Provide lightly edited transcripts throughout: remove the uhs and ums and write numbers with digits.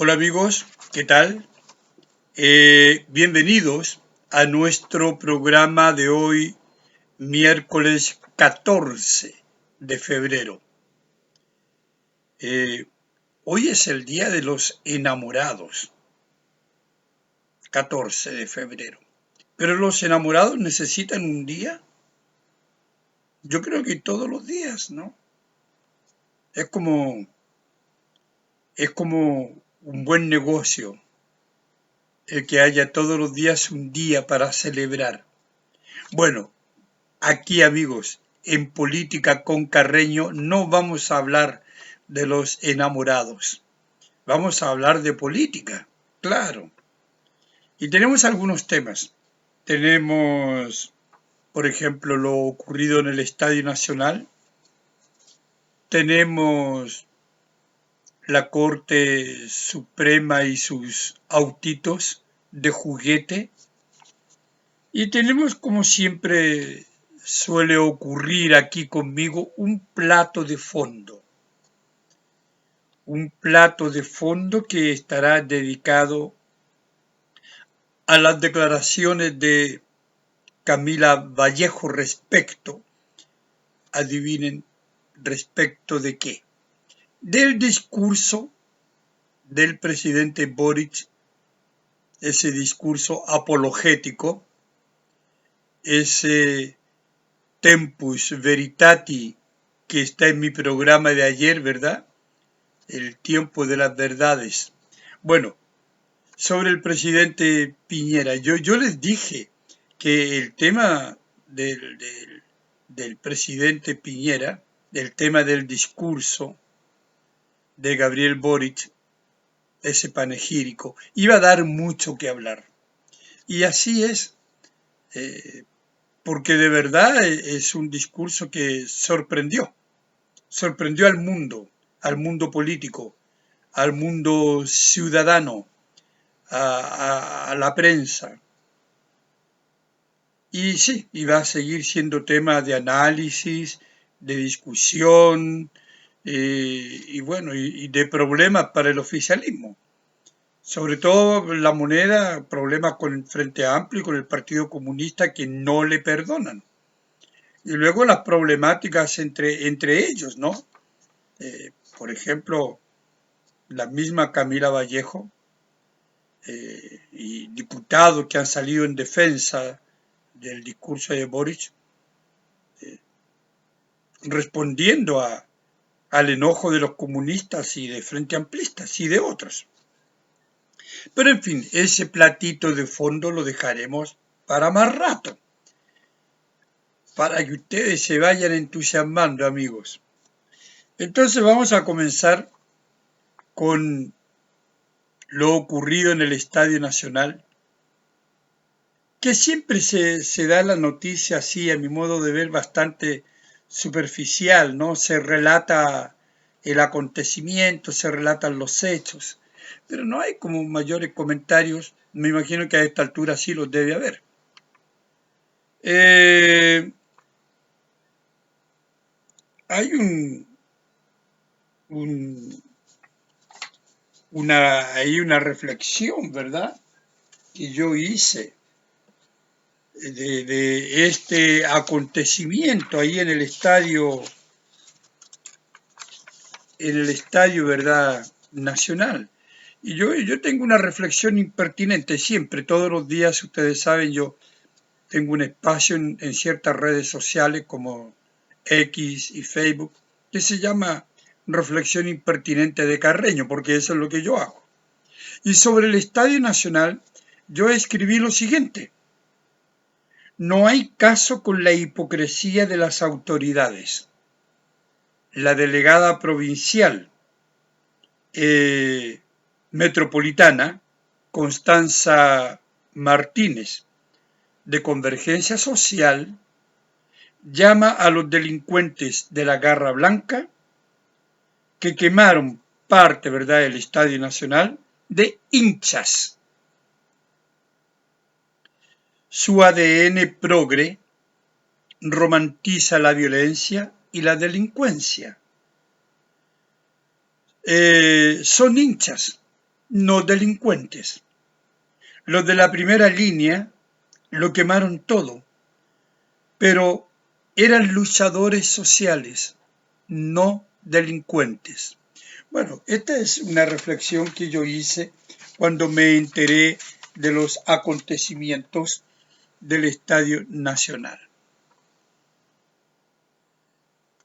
Hola amigos, ¿qué tal? Bienvenidos a nuestro programa de hoy, miércoles 14 de febrero. Hoy es el Día de los Enamorados, 14 de febrero. Pero los enamorados necesitan un día. Yo creo que todos los días, ¿no? Es como, es como un buen negocio el que haya todos los días un día para celebrar. Bueno, aquí, amigos, en Política con Carreño no vamos a hablar de los enamorados, vamos a hablar de política, claro. Y tenemos algunos temas. Tenemos, por ejemplo, lo ocurrido en el Estadio Nacional. Tenemos la Corte Suprema y sus autitos de juguete. Y tenemos, como siempre suele ocurrir aquí conmigo, un plato de fondo. Un plato de fondo que estará dedicado a las declaraciones de Camila Vallejo respecto, adivinen, respecto de qué. Del discurso del presidente Boric, ese discurso apologético, ese tempus veritati que está en mi programa de ayer, ¿verdad? El tiempo de las verdades. Bueno, sobre el presidente Piñera, yo les dije que el tema del presidente Piñera, el tema del discurso de Gabriel Boric, ese panegírico, iba a dar mucho que hablar. Y así es, porque de verdad es un discurso que sorprendió al mundo político, al mundo ciudadano, a la prensa. Y sí, y va a seguir siendo tema de análisis, de discusión, y bueno, y de problemas para el oficialismo. Sobre todo la moneda, problemas con el Frente Amplio y con el Partido Comunista que no le perdonan. Y luego las problemáticas entre ellos, ¿no? Por ejemplo, la misma Camila Vallejo y diputados que han salido en defensa del discurso de Boric, respondiendo al enojo de los comunistas y de Frente Amplistas y de otros. Pero en fin, ese platito de fondo lo dejaremos para más rato, para que ustedes se vayan entusiasmando, amigos. Entonces vamos a comenzar con lo ocurrido en el Estadio Nacional, que siempre se da la noticia así, a mi modo de ver, bastante superficial, ¿no? Se relata el acontecimiento, se relatan los hechos, pero no hay como mayores comentarios. Me imagino que a esta altura sí los debe haber. Hay una reflexión, ¿verdad?, que yo hice de este acontecimiento ahí en el estadio, ¿verdad?, nacional. Y yo tengo una reflexión impertinente siempre, todos los días, ustedes saben, yo tengo un espacio en ciertas redes sociales como X y Facebook que se llama Reflexión Impertinente de Carreño, porque eso es lo que yo hago. Y sobre el Estadio Nacional, yo escribí lo siguiente: no hay caso con la hipocresía de las autoridades. La delegada provincial metropolitana, Constanza Martínez, de Convergencia Social, llama a los delincuentes de la Garra Blanca que quemaron parte, ¿verdad?, del Estadio Nacional, de hinchas. Su ADN progre romantiza la violencia y la delincuencia. Son hinchas, no delincuentes. Los de la primera línea lo quemaron todo, pero eran luchadores sociales, no delincuentes. Bueno, esta es una reflexión que yo hice cuando me enteré de los acontecimientos del Estadio Nacional.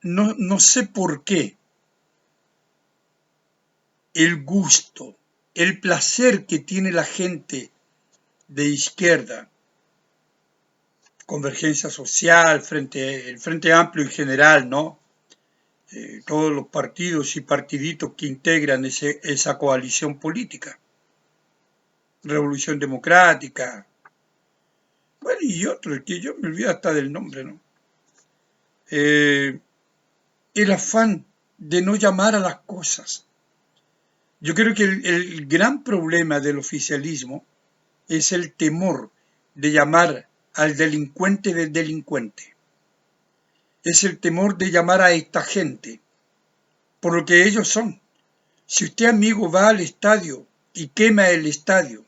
No sé por qué el gusto, el placer que tiene la gente de izquierda, Convergencia Social, el Frente Amplio en general, ¿no? Todos los partidos y partiditos que integran esa coalición política. Revolución Democrática, bueno, y otros, que yo me olvido hasta del nombre, ¿no? El afán de no llamar a las cosas. Yo creo que el gran problema del oficialismo es el temor de llamar al delincuente del delincuente. Es el temor de llamar a esta gente por lo que ellos son. Si usted, amigo, va al estadio y quema el estadio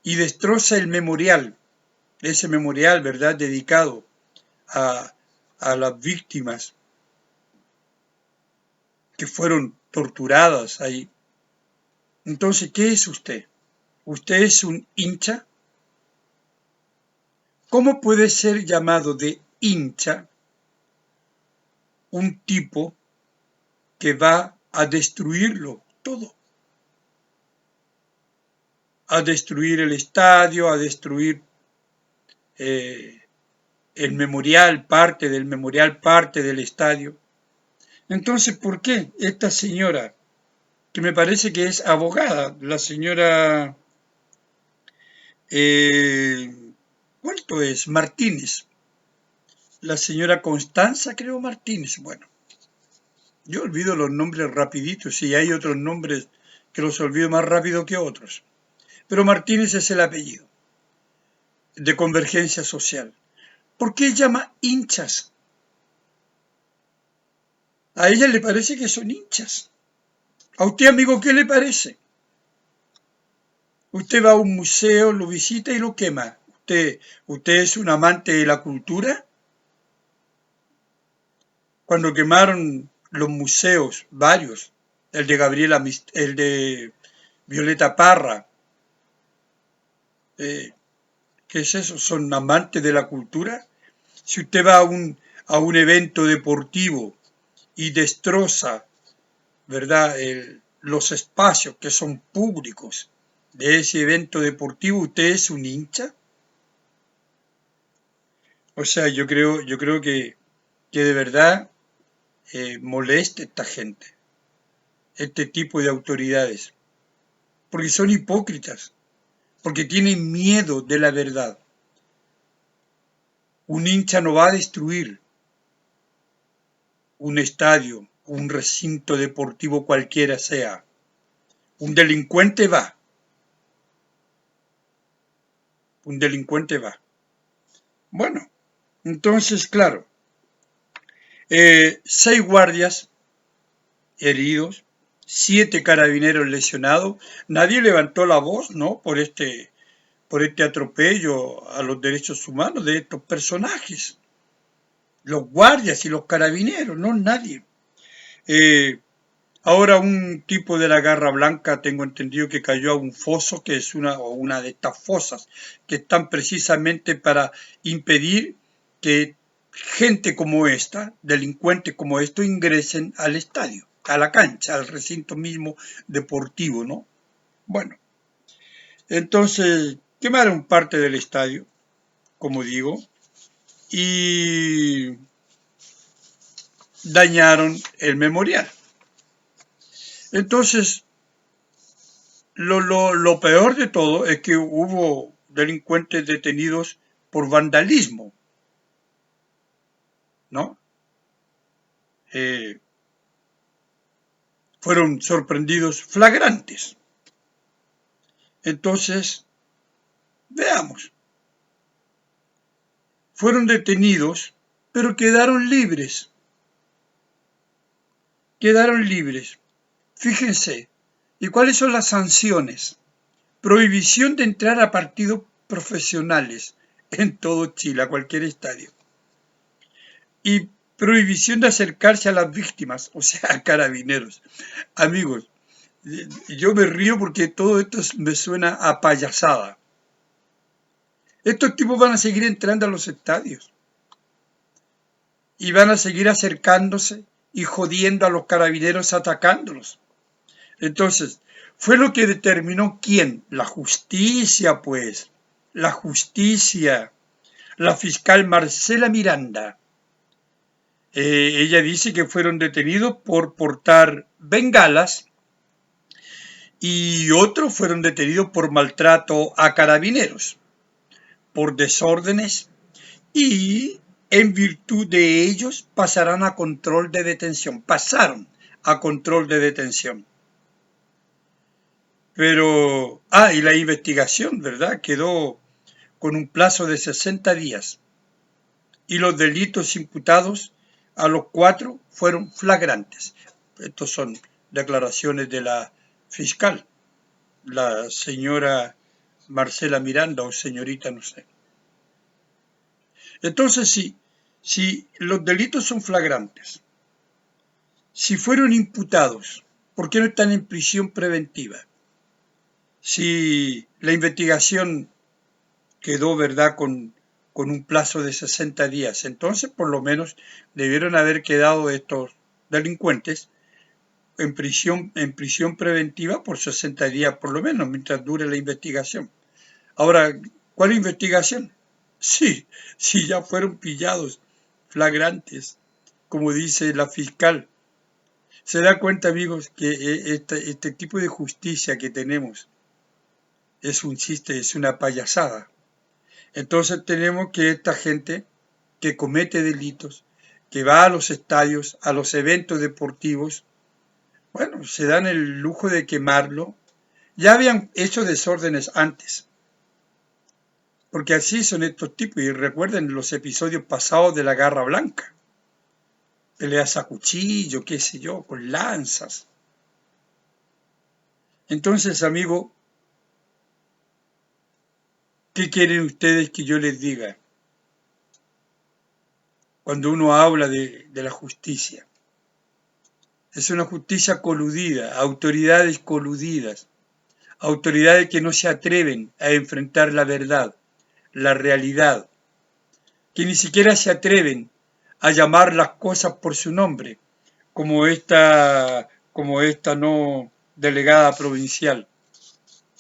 y destroza el memorial, ese memorial, ¿verdad?, dedicado a las víctimas que fueron torturadas ahí. Entonces, ¿qué es usted? ¿Usted es un hincha? ¿Cómo puede ser llamado de hincha un tipo que va a destruirlo todo? A destruir el estadio, a destruir el memorial, parte del estadio. Entonces, ¿por qué esta señora, que me parece que es abogada, la señora, ¿cuánto es? Martínez, la señora Constanza, creo, Martínez, bueno, yo olvido los nombres rapiditos y hay otros nombres que los olvido más rápido que otros, pero Martínez es el apellido, de Convergencia Social. ¿Por qué llama hinchas? A ella le parece que son hinchas. ¿A usted, amigo, qué le parece? Usted va a un museo, lo visita y lo quema. ¿Usted es un amante de la cultura? Cuando quemaron los museos, varios, el de Violeta Parra, ¿qué es eso? ¿Son amantes de la cultura? Si usted va a un evento deportivo y destroza, ¿verdad?, los espacios que son públicos de ese evento deportivo, ¿usted es un hincha? O sea, yo creo que de verdad molesta a esta gente, este tipo de autoridades, porque son hipócritas, porque tienen miedo de la verdad. Un hincha no va a destruir un estadio, un recinto deportivo cualquiera sea. Un delincuente va. Un delincuente va. Bueno, entonces, claro, 6 guardias heridos, 7 carabineros lesionados. Nadie levantó la voz, ¿no?, por este atropello a los derechos humanos de estos personajes. Los guardias y los carabineros, no nadie. Ahora un tipo de la Garra Blanca, tengo entendido que cayó a un foso, que es una de estas fosas, que están precisamente para impedir que gente como esta, delincuentes como esto, ingresen al estadio, a la cancha, al recinto mismo deportivo, ¿no? Bueno, entonces quemaron parte del estadio, como digo, y dañaron el memorial. Entonces, lo peor de todo es que hubo delincuentes detenidos por vandalismo, ¿no? Fueron sorprendidos flagrantes. Entonces, veamos. Fueron detenidos, pero quedaron libres. Quedaron libres. Fíjense, ¿Y cuáles son las sanciones? Prohibición de entrar a partidos profesionales en todo Chile, a cualquier estadio. Y prohibición de acercarse a las víctimas, o sea, a carabineros. Amigos, yo me río porque todo esto me suena a payasada. Estos tipos van a seguir entrando a los estadios y van a seguir acercándose y jodiendo a los carabineros, atacándolos. Entonces, fue lo que determinó ¿quién? La justicia, pues. La justicia. La fiscal Marcela Miranda. Ella dice que fueron detenidos por portar bengalas y otros fueron detenidos por maltrato a carabineros, por desórdenes, y en virtud de ellos pasarán a control de detención. Pasaron a control de detención. Pero, y la investigación, ¿verdad? Quedó con un plazo de 60 días. Y los delitos imputados a los 4 fueron flagrantes. Estos son declaraciones de la fiscal, la señora Marcela Miranda o señorita, no sé. Entonces, si los delitos son flagrantes, si fueron imputados, ¿por qué no están en prisión preventiva? Si la investigación quedó, ¿verdad?, con un plazo de 60 días, entonces por lo menos debieron haber quedado estos delincuentes en prisión preventiva por 60 días por lo menos, mientras dure la investigación. Ahora, ¿cuál investigación? Sí, ya fueron pillados, flagrantes, como dice la fiscal. Se da cuenta, amigos, que este tipo de justicia que tenemos es un chiste, es una payasada. Entonces tenemos que esta gente que comete delitos, que va a los estadios, a los eventos deportivos, bueno, se dan el lujo de quemarlo. Ya habían hecho desórdenes antes, porque así son estos tipos. Y recuerden los episodios pasados de la Garra Blanca. Peleas a cuchillo, qué sé yo, con lanzas. Entonces, amigo, ¿qué quieren ustedes que yo les diga cuando uno habla de la justicia? Es una justicia coludida, autoridades coludidas, autoridades que no se atreven a enfrentar la verdad, la realidad, que ni siquiera se atreven a llamar las cosas por su nombre, como esta no delegada provincial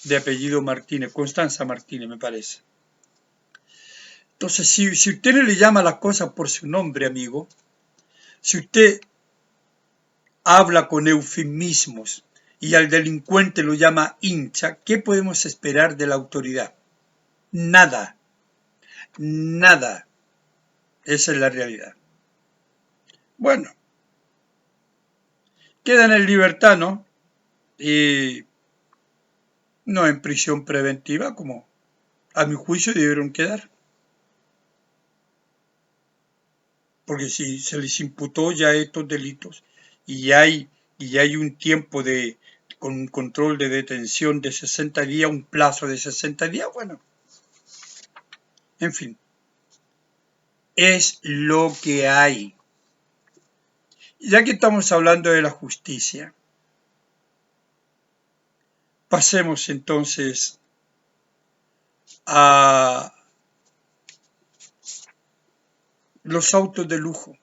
de apellido Martínez, Constanza Martínez me parece. Entonces, si usted no le llama las cosas por su nombre, amigo, si usted habla con eufemismos y al delincuente lo llama hincha, ¿qué podemos esperar de la autoridad? Nada, nada. Esa es la realidad. Bueno, quedan en libertad, ¿no? Y no en prisión preventiva, como a mi juicio debieron quedar. Porque si se les imputó ya estos delitos y hay un tiempo con un control de detención de 60 días, un plazo de 60 días, bueno, en fin, es lo que hay. Ya que estamos hablando de la justicia, pasemos entonces a los autos de lujo,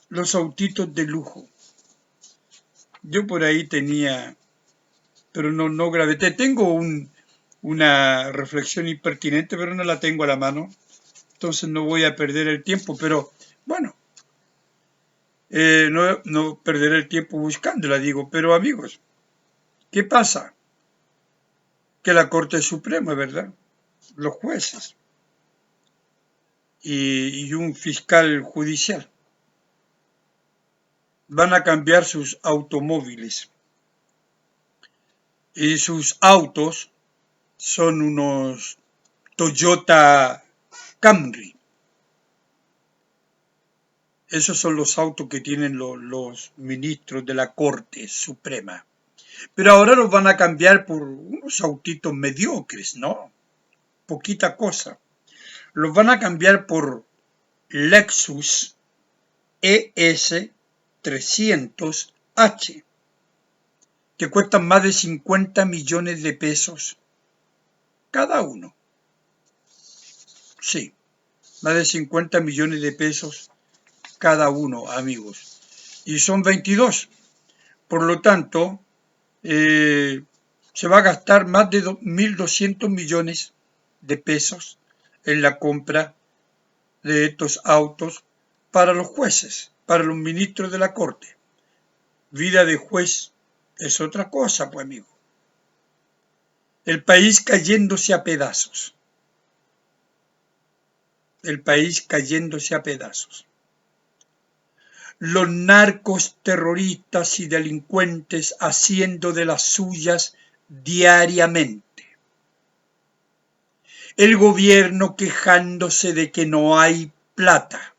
los autitos de lujo. Yo por ahí tenía, pero no grabé. Tengo una reflexión impertinente, pero no la tengo a la mano. Entonces no voy a perder el tiempo, pero bueno, no perderé el tiempo buscándola, digo. Pero amigos, ¿qué pasa? Que la Corte Suprema, ¿verdad? Los jueces y un fiscal judicial van a cambiar sus automóviles. Y sus autos son unos Toyota Camry. Esos son los autos que tienen los ministros de la Corte Suprema. Pero ahora los van a cambiar por unos autitos mediocres, ¿no? Poquita cosa. Los van a cambiar por Lexus ES 300H, que cuestan más de 50 millones de pesos cada uno. Sí, más de 50 millones de pesos cada uno, amigos. Y son 22. Por lo tanto, se va a gastar más de 1.200 millones de pesos en la compra de estos autos para los jueces, para los ministros de la Corte. Vida de juez es otra cosa, pues, amigo. El país cayéndose a pedazos. El país cayéndose a pedazos. Los narcos, terroristas y delincuentes haciendo de las suyas diariamente. El gobierno quejándose de que no hay plata.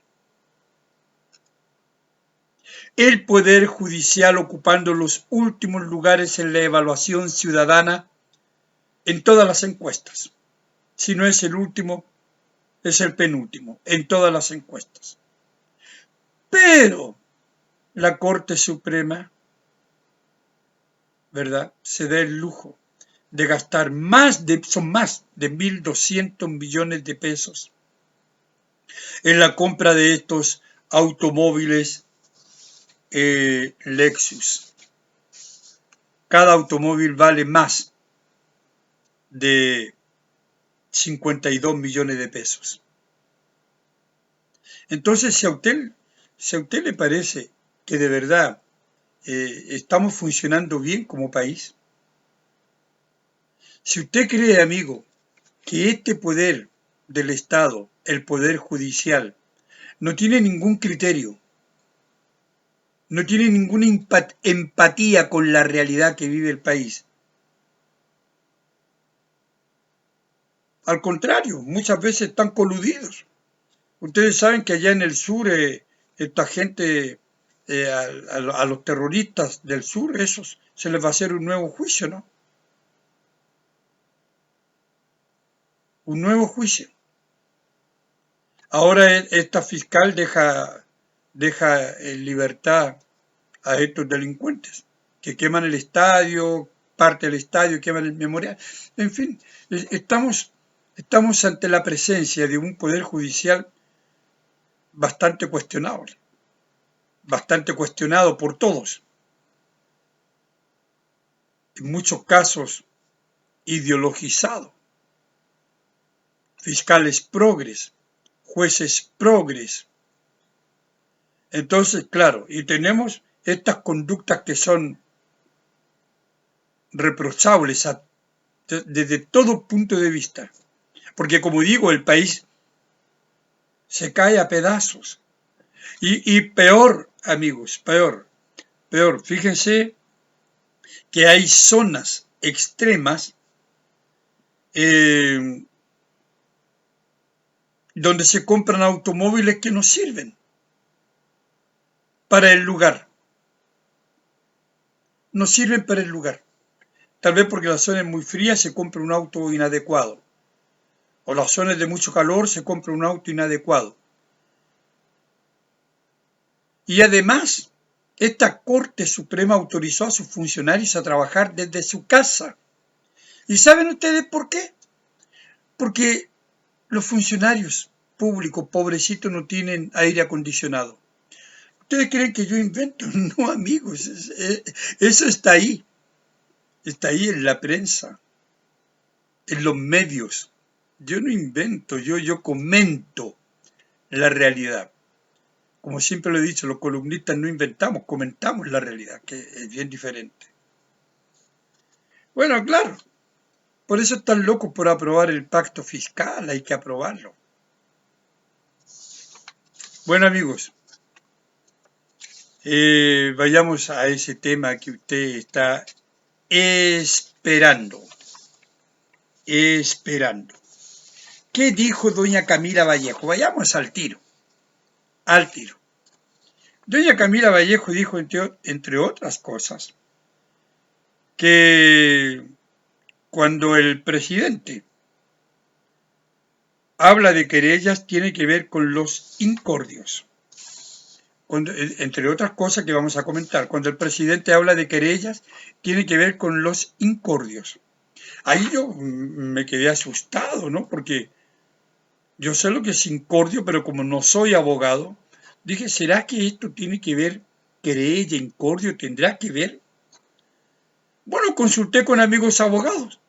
El Poder Judicial ocupando los últimos lugares en la evaluación ciudadana en todas las encuestas. Si no es el último, es el penúltimo, en todas las encuestas. Pero la Corte Suprema, ¿verdad?, se da el lujo de gastar son más de 1.200 millones de pesos en la compra de estos automóviles Lexus. Cada automóvil vale más de 52 millones de pesos. Entonces, si a usted le parece que de verdad estamos funcionando bien como país, si usted cree, amigo, que este poder del Estado, el Poder Judicial, no tiene ningún criterio, no tiene ninguna empatía con la realidad que vive el país. Al contrario, muchas veces están coludidos. Ustedes saben que allá en el sur, esta gente, a los terroristas del sur, esos, se les va a hacer un nuevo juicio, ¿no? Un nuevo juicio. Ahora esta fiscal deja en libertad a estos delincuentes que queman el estadio, parte del estadio, queman el memorial. En fin, estamos ante la presencia de un poder judicial bastante cuestionable, bastante cuestionado por todos. En muchos casos ideologizado. Fiscales progres, jueces progres. Entonces, claro, y tenemos estas conductas que son reprochables desde todo punto de vista. Porque como digo, el país se cae a pedazos. Y peor, amigos, peor. Fíjense que hay zonas extremas donde se compran automóviles que no sirven para el lugar. No sirven para el lugar. Tal vez porque la zona es muy fría se compra un auto inadecuado. O las zonas de mucho calor se compra un auto inadecuado. Y además, esta Corte Suprema autorizó a sus funcionarios a trabajar desde su casa. ¿Y saben ustedes por qué? Porque los funcionarios públicos, pobrecitos, no tienen aire acondicionado. ¿Ustedes creen que yo invento? No, amigos, eso está ahí. Está ahí en la prensa, en los medios. Yo no invento, yo comento la realidad. Como siempre lo he dicho, los columnistas no inventamos, comentamos la realidad, que es bien diferente. Bueno, claro, por eso están locos por aprobar el pacto fiscal, hay que aprobarlo. Bueno, amigos, vayamos a ese tema que usted está esperando. ¿Qué dijo doña Camila Vallejo? Vayamos al tiro. Doña Camila Vallejo dijo, entre otras cosas, que cuando el presidente habla de querellas tiene que ver con los incordios. Entre otras cosas que vamos a comentar, cuando el presidente habla de querellas tiene que ver con los incordios. Ahí yo me quedé asustado, ¿no? Porque yo sé lo que es incordio, pero como no soy abogado, dije, ¿será que esto tiene que ver, querella, incordio, tendrá que ver? Bueno, consulté con amigos abogados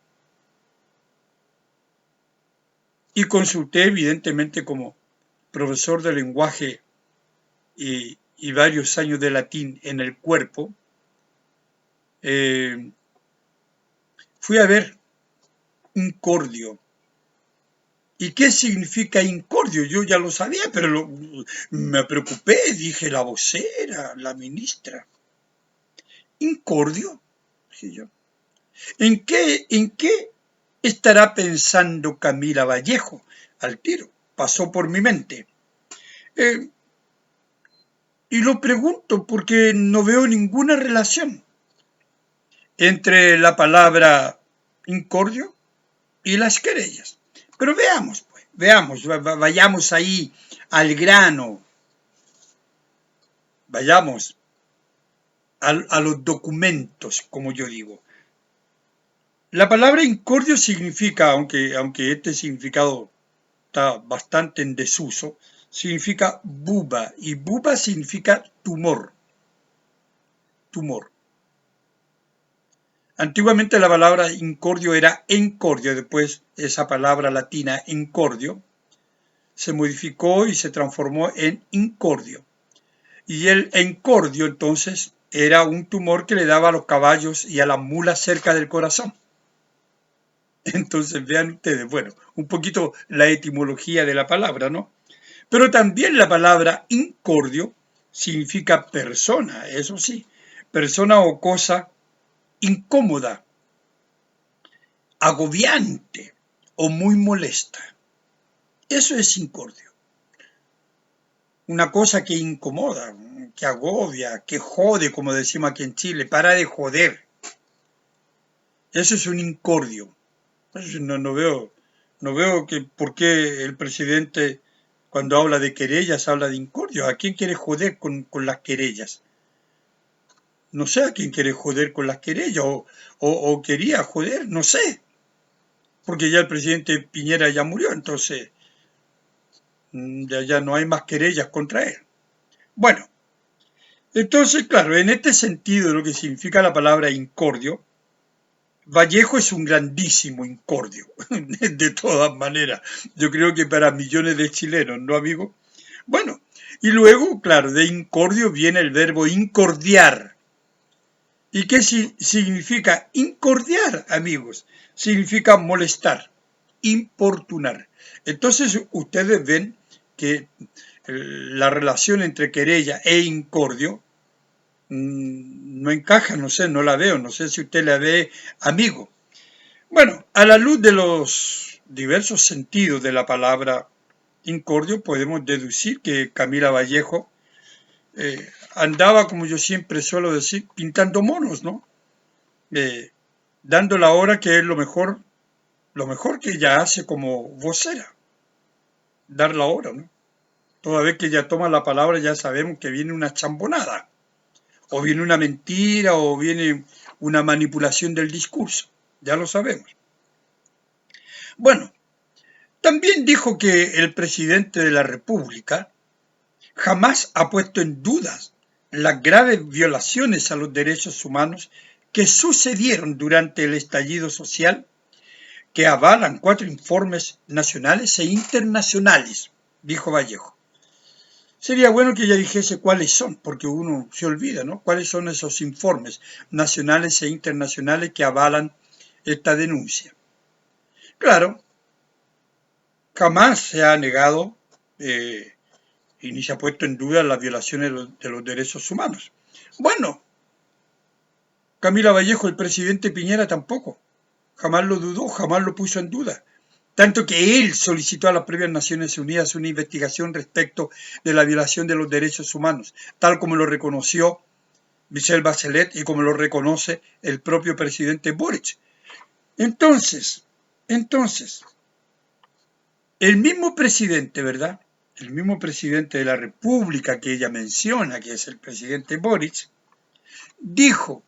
y consulté evidentemente como profesor de lenguaje y varios años de latín en el cuerpo. Fui a ver incordio. ¿Y qué significa incordio? Yo ya lo sabía, pero me preocupé, dije, la vocera, la ministra. ¿Incordio? Dije yo. ¿En qué estará pensando Camila Vallejo? Al tiro, pasó por mi mente. Y lo pregunto porque no veo ninguna relación entre la palabra incordio y las querellas. Pero veamos, pues, veamos, vayamos ahí al grano, vayamos a los documentos, como yo digo. La palabra incordio significa, aunque este significado está bastante en desuso, significa buba, y buba significa tumor. Tumor. Antiguamente la palabra incordio era encordio, después esa palabra latina encordio se modificó y se transformó en incordio. Y el encordio entonces era un tumor que le daba a los caballos y a las mulas cerca del corazón. Entonces vean ustedes, bueno, un poquito la etimología de la palabra, ¿no? Pero también la palabra incordio significa persona, eso sí, persona o cosa incómoda, agobiante o muy molesta. Eso es incordio. Una cosa que incomoda, que agobia, que jode, como decimos aquí en Chile, para de joder. Eso es un incordio. No veo que por qué el presidente, cuando habla de querellas, habla de incordio. ¿A quién quiere joder con las querellas? No sé a quién quiere joder con las querellas, o quería joder, no sé. Porque ya el presidente Piñera ya murió, entonces ya no hay más querellas contra él. Bueno, entonces, claro, en este sentido, lo que significa la palabra incordio, Vallejo es un grandísimo incordio, de todas maneras. Yo creo que para millones de chilenos, ¿no, amigo? Bueno, y luego, claro, de incordio viene el verbo incordiar. ¿Y qué significa incordiar, amigos? Significa molestar, importunar. Entonces, ustedes ven que la relación entre querella e incordio no encaja, no sé, no la veo, no sé si usted la ve, amigo. Bueno, a la luz de los diversos sentidos de la palabra incordio, podemos deducir que Camila Vallejo andaba, como yo siempre suelo decir, pintando monos, ¿no? Dando la hora, que es lo mejor que ella hace como vocera, dar la hora, ¿no? Toda vez que ella toma la palabra ya sabemos que viene una chambonada, o viene una mentira, o viene una manipulación del discurso, ya lo sabemos. Bueno, también dijo que el presidente de la República jamás ha puesto en dudas las graves violaciones a los derechos humanos que sucedieron durante el estallido social, que avalan 4 informes nacionales e internacionales, dijo Vallejo. Sería bueno que ella dijese cuáles son, porque uno se olvida, ¿no? ¿Cuáles son esos informes nacionales e internacionales que avalan esta denuncia? Claro, jamás se ha negado y ni se ha puesto en duda las violaciones de los derechos humanos. Bueno, Camila Vallejo, el presidente Piñera tampoco. Jamás lo dudó, jamás lo puso en duda. Tanto que él solicitó a las propias Naciones Unidas una investigación respecto de la violación de los derechos humanos, tal como lo reconoció Michelle Bachelet y como lo reconoce el propio presidente Boric. Entonces, el mismo presidente, ¿verdad? El mismo presidente de la República que ella menciona, que es el presidente Boric, dijo,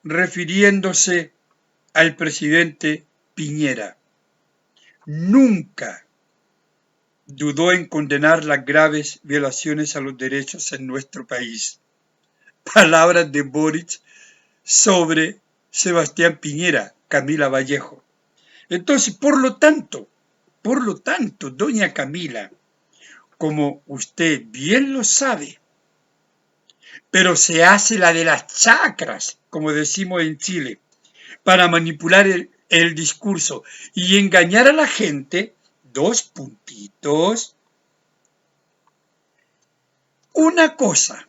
refiriéndose al presidente Piñera, nunca dudó en condenar las graves violaciones a los derechos en nuestro país. Palabras de Boric sobre Sebastián Piñera, Camila Vallejo. Entonces, por lo tanto, doña Camila, como usted bien lo sabe, pero se hace la de las chacras, como decimos en Chile, para manipular el discurso y engañar a la gente, dos puntitos. Una cosa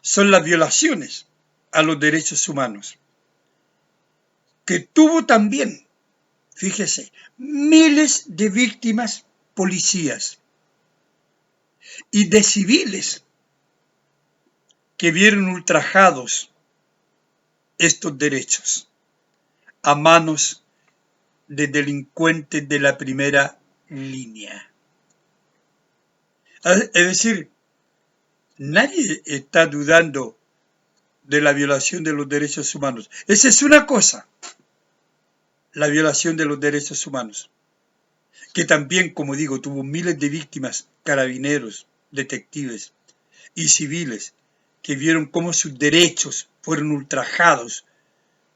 son las violaciones a los derechos humanos, que tuvo también, fíjese, miles de víctimas policías y de civiles que vieron ultrajados estos derechos a manos de delincuentes de la primera línea. Es decir, nadie está dudando de la violación de los derechos humanos. Esa es una cosa, la violación de los derechos humanos, que también, como digo, tuvo miles de víctimas, carabineros, detectives y civiles, que vieron cómo sus derechos fueron ultrajados,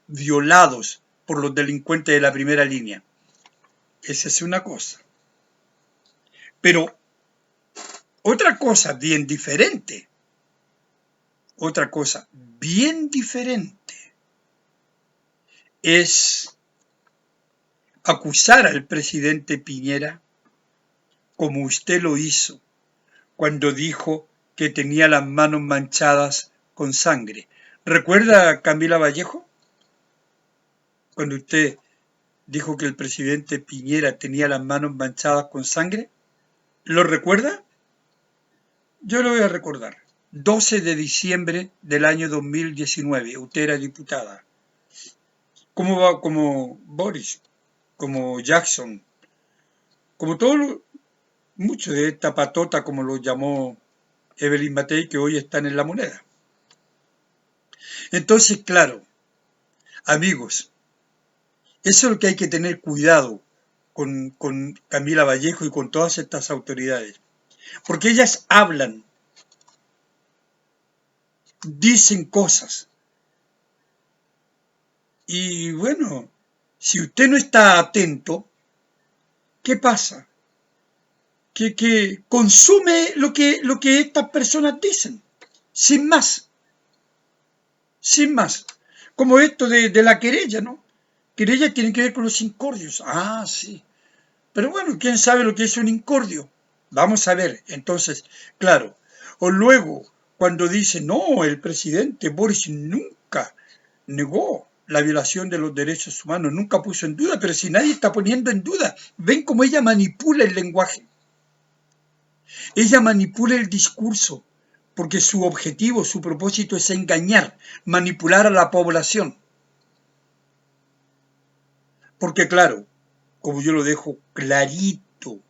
violados por los delincuentes de la primera línea. Esa es una cosa. Pero otra cosa bien diferente es acusar al presidente Piñera como usted lo hizo cuando dijo que tenía las manos manchadas con sangre. ¿Recuerda, Camila Vallejo? Cuando usted dijo que el presidente Piñera tenía las manos manchadas con sangre. ¿Lo recuerda? Yo lo voy a recordar. 12 de diciembre del año 2019, usted era diputada. ¿Cómo va? Como Boris, como Jackson, como muchos de esta patota, como lo llamó Evelyn Matei, que hoy están en La Moneda. Entonces, claro, amigos, eso es lo que hay que tener cuidado con Camila Vallejo y con todas estas autoridades. Porque ellas hablan, dicen cosas. Y bueno, si usted no está atento, ¿qué pasa? Que consume lo que estas personas dicen, sin más. Sin más. Como esto de la querella, ¿no? Querella tiene que ver con los incordios. Ah, sí. Pero bueno, ¿quién sabe lo que es un incordio? Vamos a ver. Entonces, claro. O luego, cuando dice, no, el presidente Boris nunca negó la violación de los derechos humanos, nunca puso en duda, pero si nadie está poniendo en duda, ven cómo ella manipula el lenguaje. Ella manipula el discurso, porque su objetivo, su propósito es engañar, manipular a la población. Porque claro, como yo lo dejo clarito,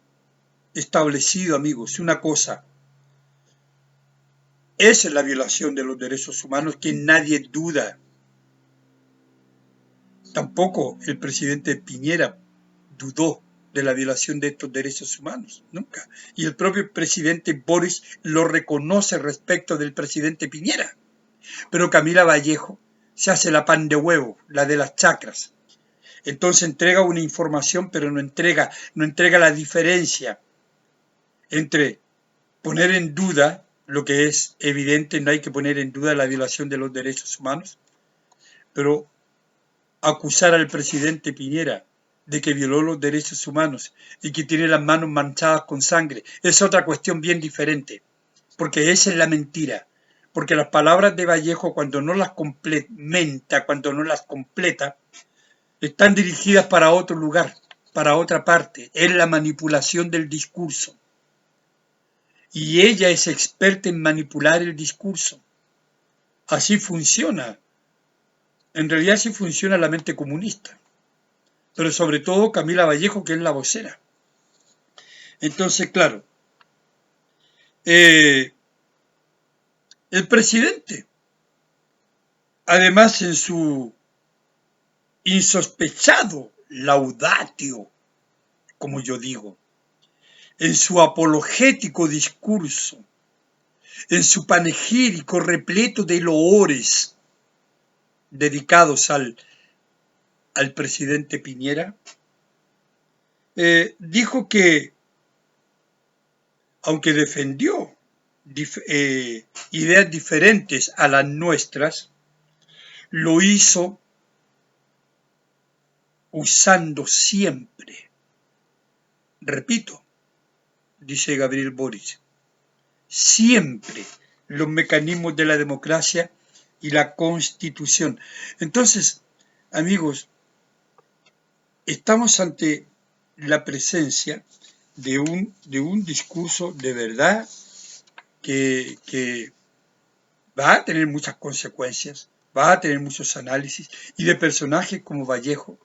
establecido, amigos, una cosa, esa es la violación de los derechos humanos que nadie duda. Tampoco el presidente Piñera dudó de la violación de estos derechos humanos, nunca. Y el propio presidente Boris lo reconoce respecto del presidente Piñera. Pero Camila Vallejo se hace la pan de huevo, la de las chacras. Entonces entrega una información, pero no entrega la diferencia entre poner en duda lo que es evidente, no hay que poner en duda la violación de los derechos humanos, pero acusar al presidente Piñera de que violó los derechos humanos y que tiene las manos manchadas con sangre es otra cuestión bien diferente, porque esa es la mentira. Porque las palabras de Vallejo, cuando no las complementa, cuando no las completa, están dirigidas para otro lugar, para otra parte. Es la manipulación del discurso. y ella es experta en manipular el discurso. Así funciona. En realidad así funciona la mente comunista. Pero sobre todo Camila Vallejo, que es la vocera. Entonces, claro, el presidente, además en su insospechado laudatio, como yo digo, en su apologético discurso, en su panegírico repleto de loores dedicados al presidente Piñera, dijo que, aunque defendió ideas diferentes a las nuestras, lo hizo usando siempre, repito, dice Gabriel Boric, siempre los mecanismos de la democracia y la Constitución. Entonces, amigos, estamos ante la presencia de un discurso de verdad que va a tener muchas consecuencias, va a tener muchos análisis, y de personajes como Vallejo,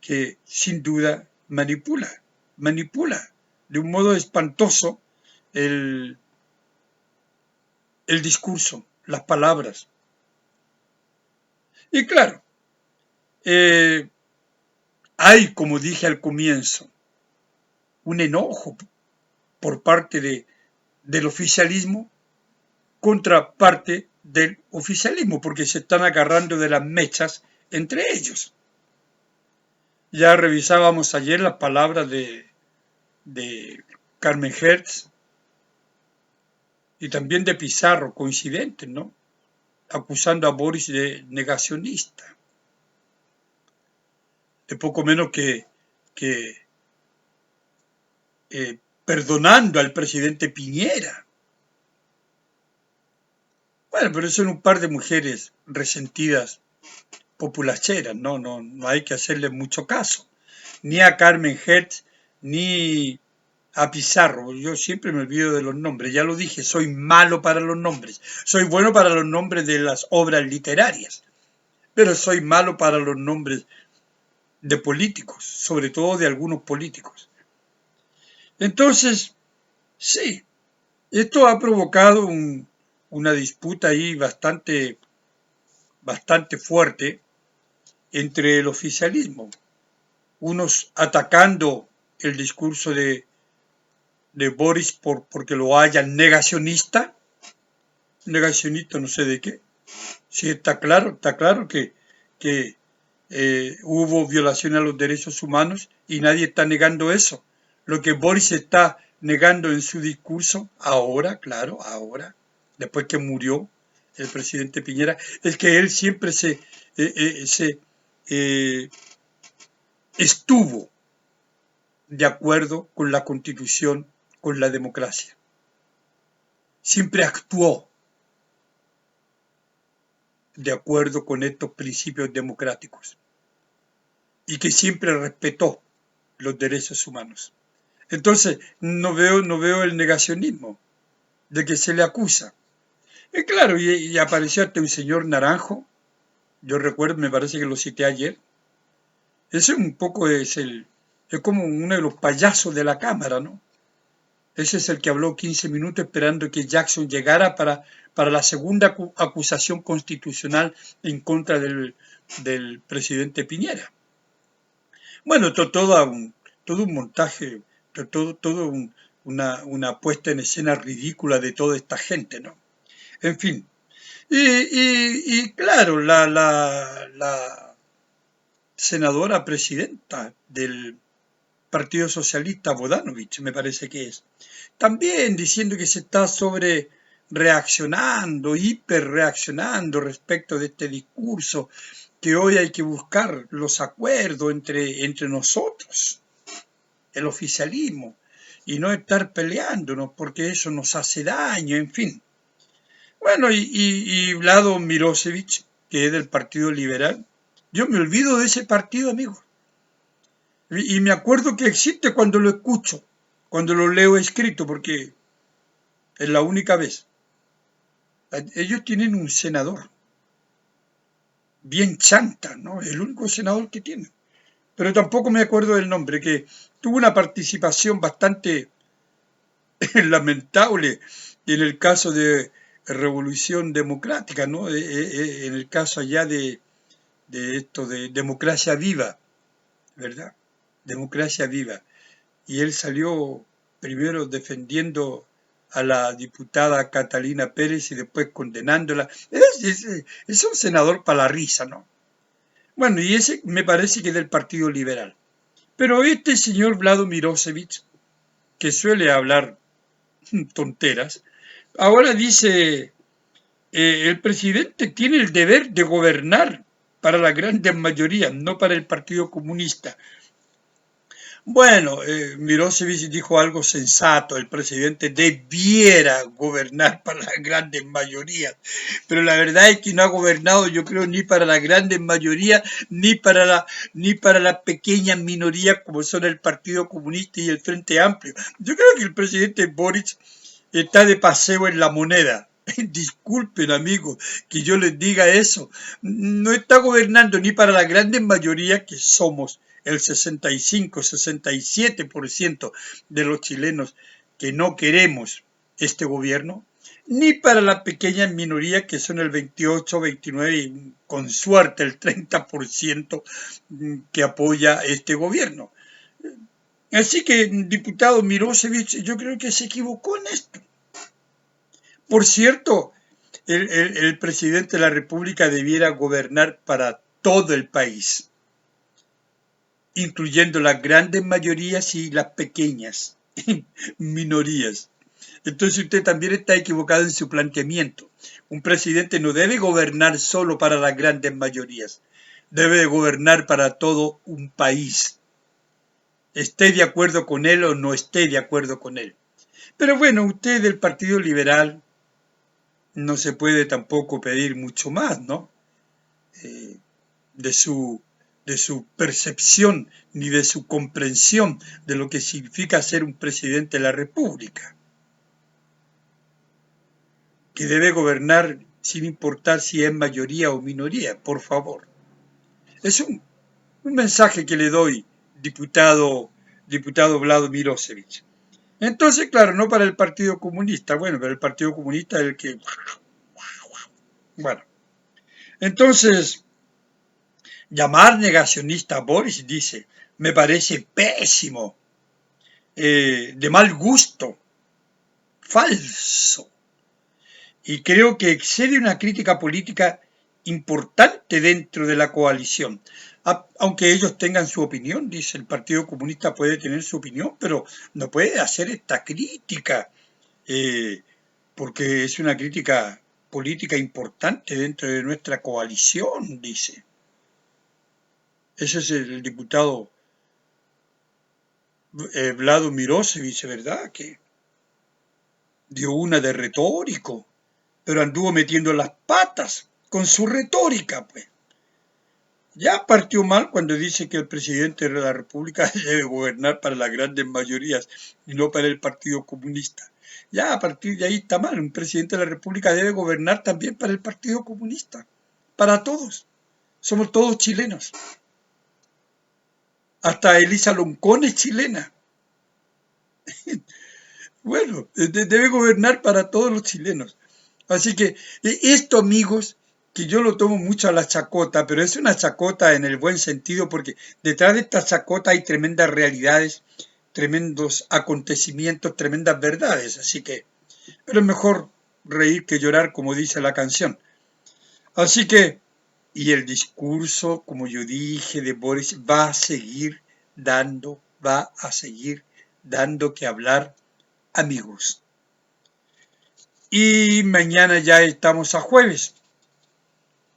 que sin duda manipula de un modo espantoso el discurso, las palabras. Y claro, hay, como dije al comienzo, un enojo por parte del oficialismo contra parte del oficialismo, porque se están agarrando de las mechas entre ellos. Ya revisábamos ayer las palabras de Carmen Hertz y también de Pizarro, coincidentes, ¿no? Acusando a Boris de negacionista. De poco menos que perdonando al presidente Piñera. Bueno, pero son un par de mujeres resentidas, populacheras, no hay que hacerle mucho caso. Ni a Carmen Hertz, ni a Pizarro. Yo siempre me olvido de los nombres. Ya lo dije, soy malo para los nombres. Soy bueno para los nombres de las obras literarias, pero soy malo para los nombres de políticos, sobre todo de algunos políticos. Entonces, sí, esto ha provocado una disputa ahí bastante fuerte entre el oficialismo, unos atacando el discurso de Boris porque lo hayan negacionista no sé de qué. Sí, está claro que hubo violación a los derechos humanos y nadie está negando eso. Lo que Boris está negando en su discurso, ahora, después que murió el presidente Piñera, es que él siempre estuvo de acuerdo con la Constitución, con la democracia. Siempre actuó de acuerdo con estos principios democráticos y que siempre respetó los derechos humanos. Entonces, no veo el negacionismo de que se le acusa. Y claro, y apareció hasta un señor Naranjo, yo recuerdo, me parece que lo cité ayer. Ese un poco es como uno de los payasos de la Cámara, ¿no? Ese es el que habló 15 minutos esperando que Jackson llegara para la segunda acusación constitucional en contra del presidente Piñera. Bueno, todo un montaje, una puesta en escena ridícula de toda esta gente, ¿no? En fin. Y claro, la senadora presidenta del Partido Socialista, Bodanovich, me parece que es, también diciendo que se está sobre reaccionando, hiperreaccionando respecto de este discurso, que hoy hay que buscar los acuerdos entre nosotros, el oficialismo, y no estar peleándonos porque eso nos hace daño, en fin. Bueno, y Vlado Milosevic, que es del Partido Liberal, yo me olvido de ese partido, amigo. Y me acuerdo que existe cuando lo escucho, cuando lo leo escrito, porque Es la única vez. Ellos tienen un senador, bien chanta, ¿no? El único senador que tienen. Pero tampoco me acuerdo del nombre, que tuvo una participación bastante lamentable en el caso de Revolución Democrática, ¿no? En el caso allá de esto de Democracia Viva, ¿verdad? Democracia Viva. Y él salió primero defendiendo a la diputada Catalina Pérez y después condenándola. Es un senador para la risa, ¿no? Bueno, y ese me parece que es del Partido Liberal. Pero este señor Vlado Mirosevic, que suele hablar tonteras, ahora dice, el presidente tiene el deber de gobernar para la grandes mayoría, no para el Partido Comunista. Bueno, Mirosevic dijo algo sensato, el presidente debiera gobernar para las grandes mayorías, pero la verdad es que no ha gobernado, yo creo, ni para las grandes mayorías, ni para las pequeñas minorías como son el Partido Comunista y el Frente Amplio. Yo creo que el presidente Boric está de paseo en la moneda. Disculpen, amigos, que yo les diga eso. No está gobernando ni para la grandes mayoría que somos el 65-67% de los chilenos que no queremos este gobierno, ni para la pequeña minoría que son el 28, 29 y con suerte el 30% que apoya este gobierno. Así que, diputado Mirosevic, yo creo que se equivocó en esto. Por cierto, el presidente de la República debiera gobernar para todo el país, incluyendo las grandes mayorías y las pequeñas minorías. Entonces usted también está equivocado en su planteamiento. Un presidente no debe gobernar solo para las grandes mayorías, debe gobernar para todo un país. Esté de acuerdo con él o no esté de acuerdo con él. Pero bueno, usted del Partido Liberal no se puede tampoco pedir mucho más, ¿no? De su percepción ni de su comprensión de lo que significa ser un presidente de la República, que debe gobernar sin importar si es mayoría o minoría, por favor. Es un mensaje que le doy, diputado Vlado Mirosevic. Entonces, claro, no para el Partido Comunista, bueno, pero el Partido Comunista es el que... Bueno, entonces, llamar negacionista a Boris, dice, me parece pésimo, de mal gusto, falso. Y creo que excede una crítica política importante dentro de la coalición. Aunque ellos tengan su opinión, dice, el Partido Comunista puede tener su opinión, pero no puede hacer esta crítica, porque es una crítica política importante dentro de nuestra coalición, dice. Ese es el diputado Vlado Mirosevic, ¿verdad? Que dio una de retórico, pero anduvo metiendo las patas con su retórica, pues. Ya partió mal cuando dice que el presidente de la República debe gobernar para las grandes mayorías y no para el Partido Comunista. Ya a partir de ahí está mal. Un presidente de la República debe gobernar también para el Partido Comunista. Para todos. Somos todos chilenos. Hasta Elisa Loncón es chilena. Bueno, debe gobernar para todos los chilenos. Así que esto, amigos, que yo lo tomo mucho a la chacota, pero es una chacota en el buen sentido, porque detrás de esta chacota hay tremendas realidades, tremendos acontecimientos, tremendas verdades. Así que, pero es mejor reír que llorar, como dice la canción. Así que, y el discurso, como yo dije, de Boris va a seguir dando que hablar, amigos. Y mañana ya estamos a jueves.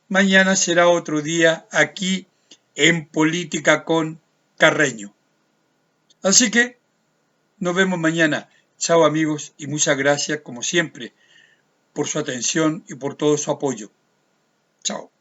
Mañana será otro día aquí en Política con Carreño. Así que nos vemos mañana. Chao, amigos, y muchas gracias como siempre por su atención y por todo su apoyo. Chao.